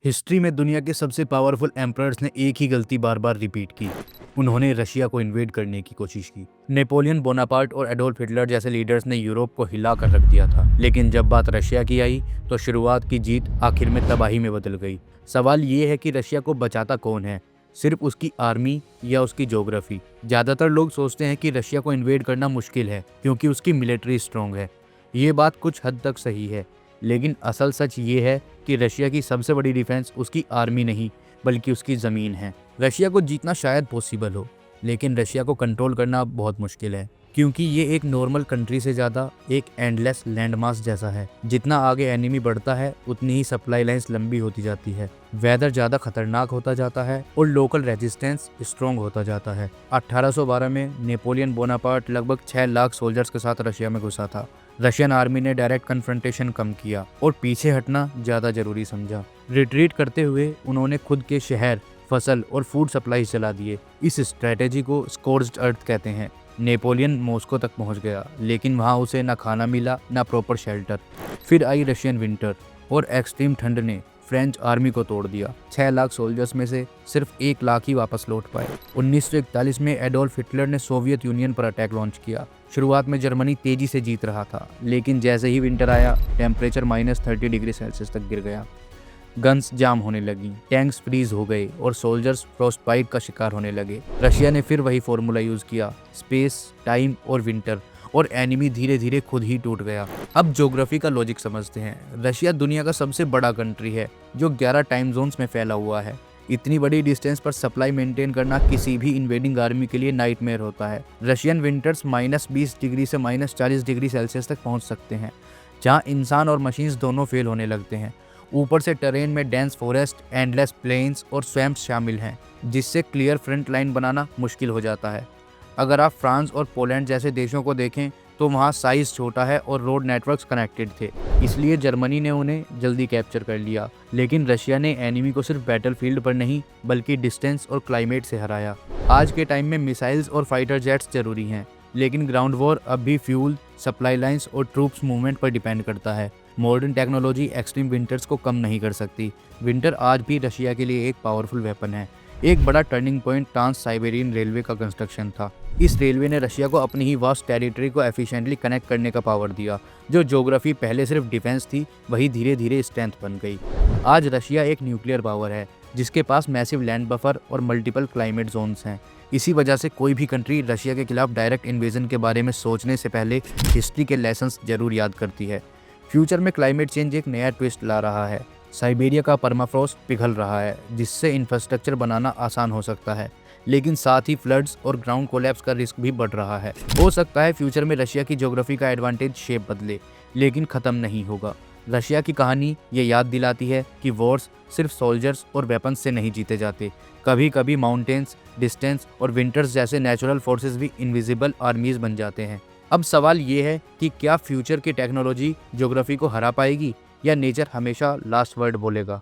History में दुनिया के सबसे पावरफुल एम्परर्स ने एक ही गलती बार बार रिपीट की। उन्होंने रशिया को इन्वेड करने की कोशिश की। नेपोलियन बोनापार्ट और एडोल्फ हिटलर जैसे लीडर्स ने यूरोप को हिला कर रख दिया था, लेकिन जब बात रशिया की आई तो शुरुआत की जीत आखिर में तबाही में बदल गई। सवाल ये है कि रशिया को बचाता कौन है, सिर्फ उसकी आर्मी या उसकी ज्योग्राफी? ज़्यादातर लोग सोचते हैं कि रशिया को इन्वेड करना मुश्किल है क्योंकि उसकी मिलिट्री स्ट्रॉन्ग है। ये बात कुछ हद तक सही है, लेकिन असल सच ये है कि रशिया की सबसे बड़ी डिफेंस उसकी आर्मी नहीं बल्कि उसकी ज़मीन है। रशिया को जीतना शायद पॉसिबल हो, लेकिन रशिया को कंट्रोल करना बहुत मुश्किल है क्योंकि ये एक नॉर्मल कंट्री से ज़्यादा एक एंडलेस लैंडमास जैसा है। जितना आगे एनिमी बढ़ता है उतनी ही सप्लाई लाइंस लंबी होती जाती है, वेदर ज़्यादा खतरनाक होता जाता है और लोकल रेजिस्टेंस स्ट्रॉन्ग होता जाता है। 1812 में नेपोलियन बोनापार्ट लगभग 6 लाख सोल्जर्स के साथ रशिया में घुसा था। रशियन आर्मी ने डायरेक्ट कन्फ्रंटेशन कम किया और पीछे हटना ज़्यादा जरूरी समझा। रिट्रीट करते हुए उन्होंने खुद के शहर, फसल और फूड सप्लाई चला दिए। इस स्ट्रेटेजी को स्कोर्ज्ड अर्थ कहते हैं। नेपोलियन मॉस्को तक पहुंच गया, लेकिन वहां उसे ना खाना मिला ना प्रॉपर शेल्टर। फिर आई रशियन विंटर और एक्सट्रीम ठंड ने फ्रेंच आर्मी को तोड़ दिया। 6 लाख सोल्जर्स में से सिर्फ 1 लाख ही वापस लौट पाए। 1941 में एडोल्फ हिटलर ने सोवियत यूनियन पर अटैक लॉन्च किया। शुरुआत में जर्मनी तेजी से जीत रहा था, लेकिन जैसे ही विंटर आया टेम्परेचर -30 डिग्री सेल्सियस तक गिर गया। गन्स जाम होने लगी, टैंक्स फ्रीज हो गए और सोल्जर्स फ्रॉस्टबाइट का शिकार होने लगे। रशिया ने फिर वही फॉर्मूला यूज किया, स्पेस, टाइम और विंटर, और एनिमी धीरे धीरे खुद ही टूट गया। अब ज्योग्राफी का लॉजिक समझते हैं। रशिया दुनिया का सबसे बड़ा कंट्री है जो 11 टाइम जोन्स में फैला हुआ है। इतनी बड़ी डिस्टेंस पर सप्लाई मेंटेन करना किसी भी इन्वेडिंग आर्मी के लिए नाइटमेयर होता है। रशियन विंटर्स -20 डिग्री से -40 डिग्री सेल्सियस तक पहुंच सकते हैं, जहां इंसान और मशीन्स दोनों फेल होने लगते हैं। ऊपर से टेरेन में डेंस फॉरेस्ट, एंडलेस प्लेन्स और स्वैम्प्स शामिल हैं, जिससे क्लियर फ्रंट लाइन बनाना मुश्किल हो जाता है। अगर आप फ्रांस और पोलैंड जैसे देशों को देखें तो वहाँ साइज छोटा है और रोड नेटवर्क्स कनेक्टेड थे, इसलिए जर्मनी ने उन्हें जल्दी कैप्चर कर लिया। लेकिन रशिया ने एनिमी को सिर्फ बैटलफील्ड पर नहीं बल्कि डिस्टेंस और क्लाइमेट से हराया। आज के टाइम में मिसाइल्स और फाइटर जेट्स जरूरी हैं, लेकिन ग्राउंड वॉर अब भी फ्यूल, सप्लाई लाइंस और ट्रूप्स मूवमेंट पर डिपेंड करता है। मॉडर्न टेक्नोलॉजी एक्सट्रीम विंटर्स को कम नहीं कर सकती। विंटर आज भी रशिया के लिए एक पावरफुल वेपन है। एक बड़ा turning point trans Siberian railway का कंस्ट्रक्शन था। इस रेलवे ने रशिया को अपनी ही वास्ट टेरिटरी को एफिशिएंटली कनेक्ट करने का पावर दिया। जो ज्योग्राफी पहले सिर्फ डिफेंस थी, वही धीरे धीरे स्ट्रेंथ बन गई। आज रशिया एक न्यूक्लियर पावर है जिसके पास मैसिव लैंड बफर और मल्टीपल क्लाइमेट जोन्स हैं। इसी वजह से कोई भी कंट्री रशिया के खिलाफ डायरेक्ट इन्वेजन के बारे में सोचने से पहले हिस्ट्री के लेसन्स जरूर याद करती है। फ्यूचर में क्लाइमेट चेंज एक नया ट्विस्ट ला रहा है। साइबेरिया का परमाफ्रॉस्ट पिघल रहा है, जिससे इंफ्रास्ट्रक्चर बनाना आसान हो सकता है, लेकिन साथ ही फ्लड्स और ग्राउंड कोलैप्स का रिस्क भी बढ़ रहा है। हो सकता है फ्यूचर में रशिया की ज्योग्राफी का एडवांटेज शेप बदले, लेकिन ख़त्म नहीं होगा। रशिया की कहानी ये याद दिलाती है कि वॉर्स सिर्फ सोल्जर्स और वेपन्स से नहीं जीते जाते। कभी कभी माउंटेन्स, डिस्टेंस और विंटर्स जैसे नेचुरल फोर्सेस भी इनविजिबल आर्मीज बन जाते हैं। अब सवाल ये है कि क्या फ्यूचर की टेक्नोलॉजी ज्योग्राफी को हरा पाएगी या नेचर हमेशा लास्ट वर्ड बोलेगा।